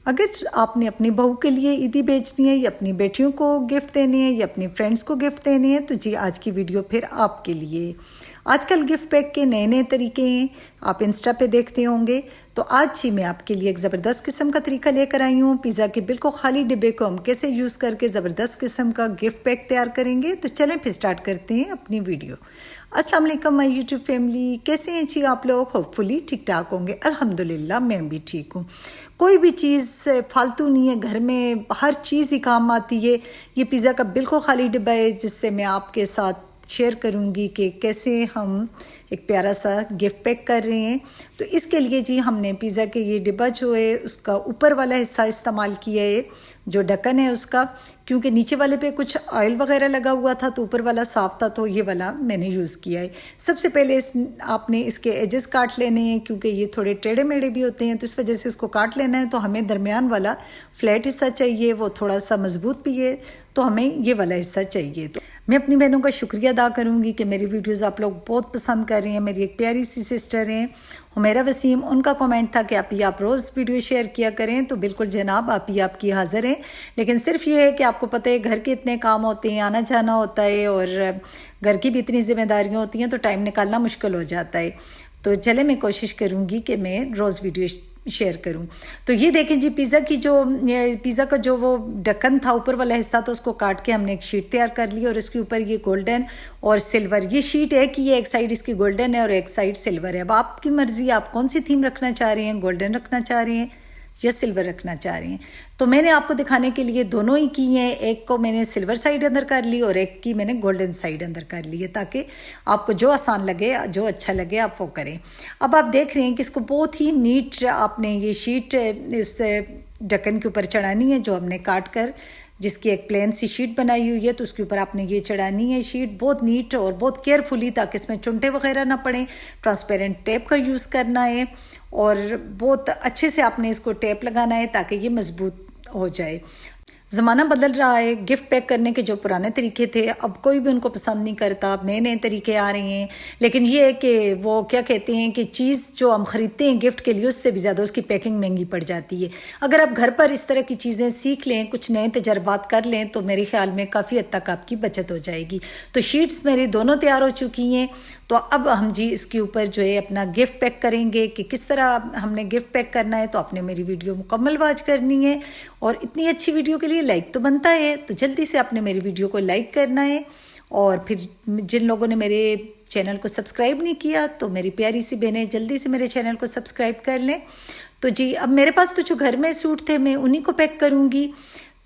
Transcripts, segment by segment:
अगर आपने अपनी बहू के लिए ईदी बेचनी है या अपनी बेटियों को गिफ्ट देनी है या अपनी फ्रेंड्स को गिफ्ट देनी है तो जी आज की वीडियो फिर आपके लिए। आजकल गिफ्ट पैक के नए नए तरीके हैं, आप इंस्टा पे देखते होंगे। तो आज जी मैं आपके लिए एक ज़बरदस्त किस्म का तरीका लेकर आई हूँ। पिज़्ज़ा के बिल्कुल खाली डिब्बे को हम कैसे यूज़ करके ज़बरदस्त किस्म का गिफ्ट पैक तैयार करेंगे। तो चलें फिर स्टार्ट करते हैं अपनी वीडियो। अस्सलाम वालेकुम माय यूट्यूब फैमिली, कैसे हैं जी आप लोग? होपफुली ठीक ठाक होंगे। अल्हम्दुलिल्लाह मैं भी ठीक हूँ। कोई भी चीज़ फालतू नहीं है, घर में हर चीज़ ही काम आती है। ये पिज़्ज़ा का बिल्कुल खाली डिब्बा है जिससे मैं आपके साथ शेयर करूंगी कि कैसे हम एक प्यारा सा गिफ्ट पैक कर रहे हैं। तो इसके लिए जी हमने पिज़्ज़ा के ये डिब्बा जो है उसका ऊपर वाला हिस्सा इस्तेमाल किया है, जो ढक्कन है उसका, क्योंकि नीचे वाले पे कुछ ऑयल वगैरह लगा हुआ था तो ऊपर वाला साफ़ था, तो ये वाला मैंने यूज़ किया है। सबसे पहले आपने इसके एजेस काट लेने हैं क्योंकि ये थोड़े टेढ़े मेढ़े भी होते हैं, तो इस वजह से इसको काट लेना है। तो हमें दरमियान वाला फ्लैट हिस्सा चाहिए, वो थोड़ा सा मजबूत भी है, तो हमें ये वाला हिस्सा चाहिए। तो मैं अपनी बहनों का शुक्रिया अदा करूंगी कि मेरी वीडियोस आप लोग बहुत पसंद कर रहे हैं। मेरी एक प्यारी सी सिस्टर हैं हुमैरा वसीम, उनका कमेंट था कि आप रोज़ वीडियो शेयर किया करें। तो बिल्कुल जनाब, आप ही आपकी हाज़िर हैं। लेकिन सिर्फ ये है कि आपको पता है घर के इतने काम होते हैं, आना जाना होता है और घर की भी इतनी जिम्मेदारियाँ होती हैं, तो टाइम निकालना मुश्किल हो जाता है। तो चले मैं कोशिश करूँगी कि मैं रोज़ वीडियो शेयर करूं। तो ये देखें जी, पिज़्ज़ा का जो वो ढक्कन था ऊपर वाला हिस्सा, तो उसको काट के हमने एक शीट तैयार कर ली और इसके ऊपर ये गोल्डन और सिल्वर ये शीट है कि ये एक साइड इसकी गोल्डन है और एक साइड सिल्वर है। अब आपकी मर्ज़ी, आप कौन सी थीम रखना चाह रहे हैं, गोल्डन रखना चाह रहे हैं या सिल्वर रखना चाह रहे हैं। तो मैंने आपको दिखाने के लिए दोनों ही की हैं। एक को मैंने सिल्वर साइड अंदर कर ली और एक की मैंने गोल्डन साइड अंदर कर ली है, ताकि आपको जो आसान लगे, जो अच्छा लगे आप वो करें। अब आप देख रहे हैं कि इसको बहुत ही नीट आपने ये शीट इस ढक्कन के ऊपर चढ़ानी है, जो हमने काट कर जिसकी एक प्लेन सी शीट बनाई हुई है, तो उसके ऊपर आपने ये चढ़ानी है शीट बहुत नीट और बहुत केयरफुली, ताकि इसमें चुंटे वगैरह ना पड़े। ट्रांसपेरेंट टेप का यूज़ करना है और बहुत अच्छे से आपने इसको टेप लगाना है ताकि ये मजबूत हो जाए। ज़माना बदल रहा है, गिफ्ट पैक करने के जो पुराने तरीके थे अब कोई भी उनको पसंद नहीं करता, अब नए नए तरीके आ रहे हैं। लेकिन ये है कि वो क्या कहते हैं कि चीज़ जो हम ख़रीदते हैं गिफ्ट के लिए उससे भी ज़्यादा उसकी पैकिंग महंगी पड़ जाती है। अगर आप घर पर इस तरह की चीज़ें सीख लें, कुछ नए तजर्बात कर लें, तो मेरे ख्याल में काफ़ी हद तक आपकी बचत हो जाएगी। तो शीट्स मेरी दोनों तैयार हो चुकी हैं। तो अब हम जी इसके ऊपर जो है अपना गिफ्ट पैक करेंगे कि किस तरह हमने गिफ्ट पैक करना है। तो आपने मेरी वीडियो मुकम्मल वॉच करनी है और इतनी अच्छी वीडियो के लिए लाइक तो बनता है, तो जल्दी से आपने मेरी वीडियो को लाइक करना है। और फिर जिन लोगों ने मेरे चैनल को सब्सक्राइब नहीं किया तो मेरी प्यारी सी बहनें जल्दी से मेरे चैनल को सब्सक्राइब कर लें। तो जी अब मेरे पास तो जो घर में सूट थे मैं उन्हीं को पैक करूँगी।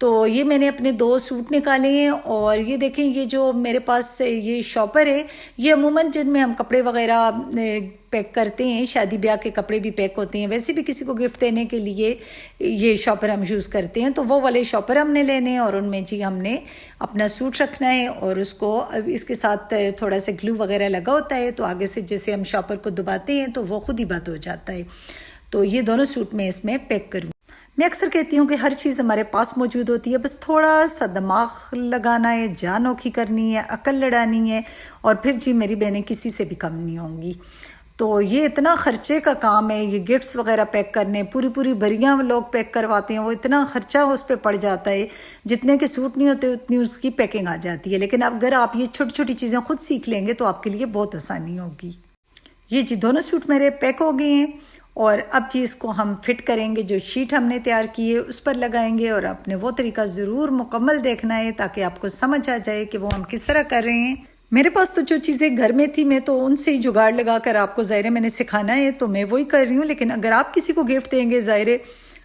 तो ये मैंने अपने 2 सूट निकाले हैं और ये देखें, ये जो मेरे पास ये शॉपर है, ये अमूमन जिनमें हम कपड़े वगैरह पैक करते हैं, शादी ब्याह के कपड़े भी पैक होते हैं, वैसे भी किसी को गिफ्ट देने के लिए ये शॉपर हम यूज़ करते हैं। तो वो वाले शॉपर हमने लेने हैं और उनमें जी हमने अपना सूट रखना है और उसको इसके साथ थोड़ा सा ग्लू वगैरह लगा होता है, तो आगे से जैसे हम शॉपर को दबाते हैं तो वो खुद ही बंद हो जाता है। तो ये दोनों सूट मैं इसमें पैक करूँ। मैं अक्सर कहती हूँ कि हर चीज़ हमारे पास मौजूद होती है, बस थोड़ा सा दिमाग लगाना है, जान औखी करनी है, अकल लड़ानी है और फिर जी मेरी बहनें किसी से भी कम नहीं होंगी। तो ये इतना ख़र्चे का काम है, ये गिफ्ट्स वगैरह पैक करने, पूरी पूरी भरियाँ लोग पैक करवाते हैं, वो इतना ख़र्चा उस पर पड़ जाता है, जितने के सूट नहीं होते उतनी उसकी पैकिंग आ जाती है। लेकिन अगर आप ये छोटी छोटी चीज़ें खुद सीख लेंगे तो आपके लिए बहुत आसानी होगी। ये जी दोनों सूट मेरे पैक हो गए हैं और अब जी इसको हम फिट करेंगे, जो शीट हमने तैयार की है उस पर लगाएंगे। और आपने वो तरीका ज़रूर मुकम्मल देखना है ताकि आपको समझ आ जाए कि वो हम किस तरह कर रहे हैं। मेरे पास तो जो चीज़ें घर में थी मैं तो उनसे ही जुगाड़ लगा कर आपको ज़ाहिर मैंने सिखाना है, तो मैं वही कर रही हूँ। लेकिन अगर आप किसी को गिफ्ट देंगे, ज़ाहिर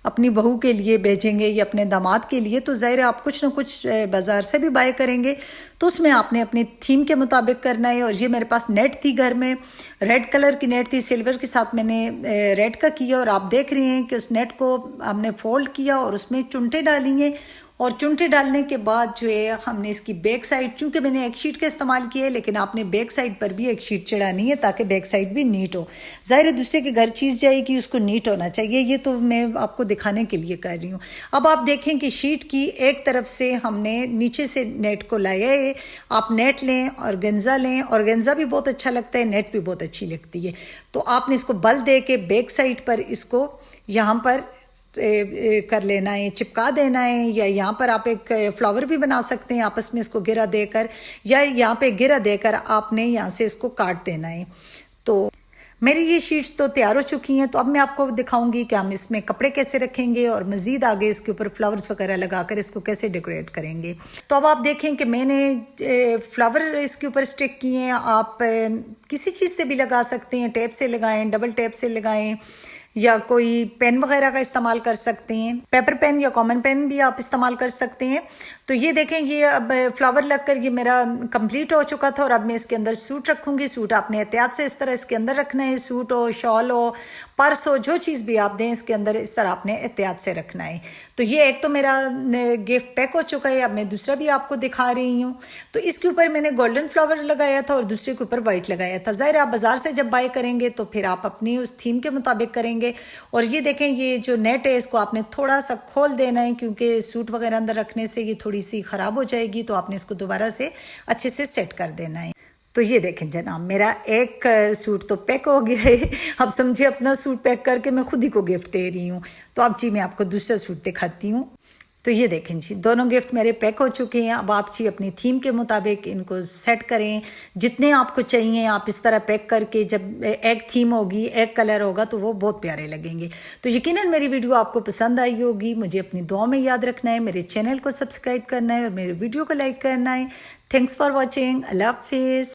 अपनी बहू के लिए भेजेंगे या अपने दामाद के लिए, तो ज़ाहिर आप कुछ ना कुछ बाज़ार से भी बाय करेंगे, तो उसमें आपने अपनी थीम के मुताबिक करना है। और ये मेरे पास नेट थी घर में, रेड कलर की नेट थी, सिल्वर के साथ मैंने रेड का किया और आप देख रहे हैं कि उस नेट को हमने फोल्ड किया और उसमें चुनटे डालेंगे। और चुनटे डालने के बाद जो है हमने इसकी बैक साइड, चूँकि मैंने एक शीट का इस्तेमाल किया है लेकिन आपने बैक साइड पर भी एक शीट चढ़ानी है ताकि बैक साइड भी नीट हो। ज़ाहिर है दूसरे के घर चीज़ जाएगी, उसको नीट होना चाहिए, ये तो मैं आपको दिखाने के लिए कर रही हूँ। अब आप देखें कि शीट की एक तरफ से हमने नीचे से नेट को लाया है। आप नेट लें, ऑर्गेन्जा लें, ऑर्गेन्जा भी बहुत अच्छा लगता है, नेट भी बहुत अच्छी लगती है। तो आपने इसको बल दे के बैक साइड पर इसको यहाँ पर कर लेना है, चिपका देना है, या यहाँ पर आप एक फ्लावर भी बना सकते हैं आपस में इसको गिरा देकर, या यहाँ पे गिरा देकर आपने यहाँ से इसको काट देना है। तो मेरी ये शीट्स तो तैयार हो चुकी हैं। तो अब मैं आपको दिखाऊंगी कि हम इसमें कपड़े कैसे रखेंगे और मज़ीद आगे इसके ऊपर फ्लावर्स वगैरह लगाकर इसको कैसे डेकोरेट करेंगे। तो अब आप देखें कि मैंने फ्लावर इसके ऊपर स्टिक किए हैं। आप किसी चीज़ से भी लगा सकते हैं, टेप से लगाएं, डबल टेप से लगाएं, या कोई पेन वगैरह का इस्तेमाल कर सकते हैं, पेपर पेन या कॉमन पेन भी आप इस्तेमाल कर सकते हैं। तो ये देखें, ये अब फ्लावर लगकर ये मेरा कंप्लीट हो चुका था और अब मैं इसके अंदर सूट रखूँगी। सूट आपने एहतियात से इस तरह इसके अंदर रखना है। सूट हो, शॉल हो, पर्स हो, जो चीज़ भी आप दें इसके अंदर इस तरह आपने एहतियात से रखना है। तो ये एक तो मेरा गिफ्ट पैक हो चुका है। अब मैं दूसरा भी आपको दिखा रही हूँ। तो इसके ऊपर मैंने गोल्डन फ्लावर लगाया था और दूसरे के ऊपर वाइट लगाया था। ज़ाहिर आप बाज़ार से जब बाय करेंगे तो फिर आप अपनी उस थीम के मुताबिक करेंगे। और ये देखें, ये जो नेट है इसको आपने थोड़ा सा खोल देना है, क्योंकि सूट वगैरह अंदर रखने से ये थोड़ी सी ख़राब हो जाएगी। तो आपने इसको दोबारा से अच्छे से सेट कर देना है। तो ये देखें जनाब, मेरा एक सूट तो पैक हो गया है। अब समझिए अपना सूट पैक करके मैं खुद ही को गिफ्ट दे रही हूँ। तो अब जी मैं आपको दूसरा सूट दिखाती हूँ। तो ये देखें जी, दोनों गिफ्ट मेरे पैक हो चुके हैं। अब आप जी अपनी थीम के मुताबिक इनको सेट करें, जितने आपको चाहिए आप इस तरह पैक करके, जब एक थीम होगी, एक कलर होगा तो वो बहुत प्यारे लगेंगे। तो यकीनन मेरी वीडियो आपको पसंद आई होगी। मुझे अपनी दुआ में याद रखना है, मेरे चैनल को सब्सक्राइब करना है और मेरे वीडियो को लाइक करना है। Thanks for watching. अल्लाह हाफिज़।